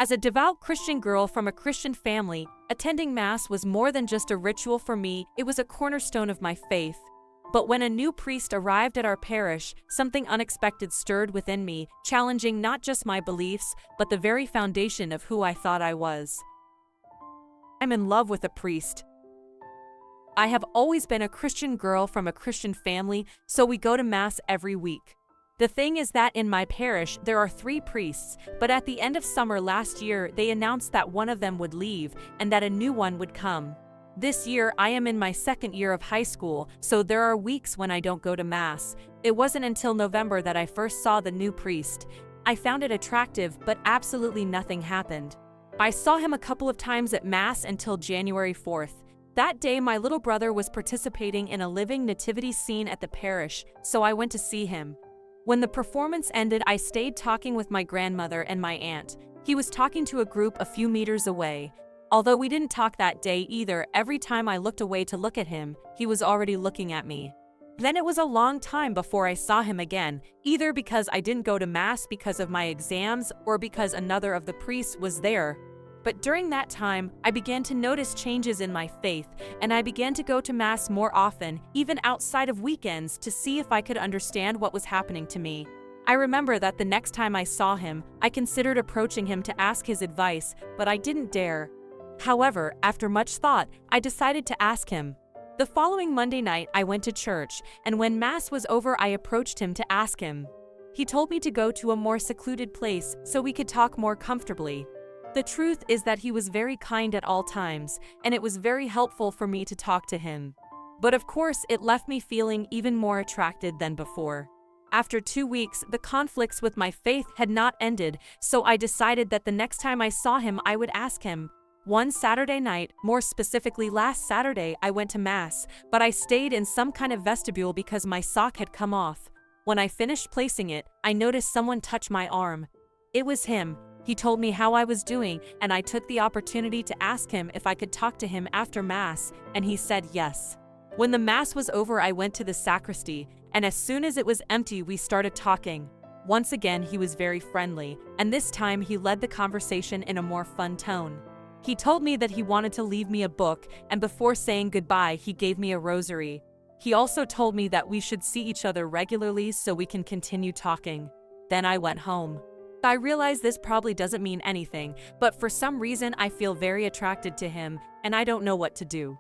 As a devout Christian girl from a Christian family, attending Mass was more than just a ritual for me, it was a cornerstone of my faith. But when a new priest arrived at our parish, something unexpected stirred within me, challenging not just my beliefs, but the very foundation of who I thought I was. I'm in love with a priest. I have always been a Christian girl from a Christian family, so we go to Mass every week. The thing is that in my parish, there are 3 priests, but at the end of summer last year, they announced that one of them would leave and that a new one would come. This year, I am in my 2nd year of high school, so there are weeks when I don't go to Mass. It wasn't until November that I first saw the new priest. I found it attractive, but absolutely nothing happened. I saw him a couple of times at Mass until January 4th. That day, my little brother was participating in a living nativity scene at the parish, so I went to see him. When the performance ended, I stayed talking with my grandmother and my aunt. He was talking to a group a few meters away. Although we didn't talk that day either, every time I looked away to look at him, he was already looking at me. Then it was a long time before I saw him again, either because I didn't go to Mass because of my exams or because another of the priests was there. But during that time, I began to notice changes in my faith, and I began to go to Mass more often, even outside of weekends, to see if I could understand what was happening to me. I remember that the next time I saw him, I considered approaching him to ask his advice, but I didn't dare. However, after much thought, I decided to ask him. The following Monday night, I went to church, and when Mass was over, I approached him to ask him. He told me to go to a more secluded place so we could talk more comfortably. The truth is that he was very kind at all times, and it was very helpful for me to talk to him. But of course, it left me feeling even more attracted than before. After 2 weeks, the conflicts with my faith had not ended, so I decided that the next time I saw him, I would ask him. One Saturday night, more specifically last Saturday, I went to Mass, but I stayed in some kind of vestibule because my sock had come off. When I finished placing it, I noticed someone touch my arm. It was him. He told me how I was doing, and I took the opportunity to ask him if I could talk to him after Mass, and he said yes. When the Mass was over, I went to the sacristy, and as soon as it was empty, we started talking. Once again, he was very friendly, and this time he led the conversation in a more fun tone. He told me that he wanted to leave me a book, and before saying goodbye, he gave me a rosary. He also told me that we should see each other regularly so we can continue talking. Then I went home. I realize this probably doesn't mean anything, but for some reason I feel very attracted to him, and I don't know what to do.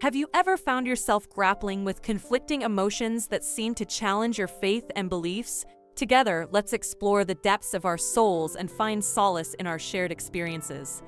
Have you ever found yourself grappling with conflicting emotions that seem to challenge your faith and beliefs? Together, let's explore the depths of our souls and find solace in our shared experiences.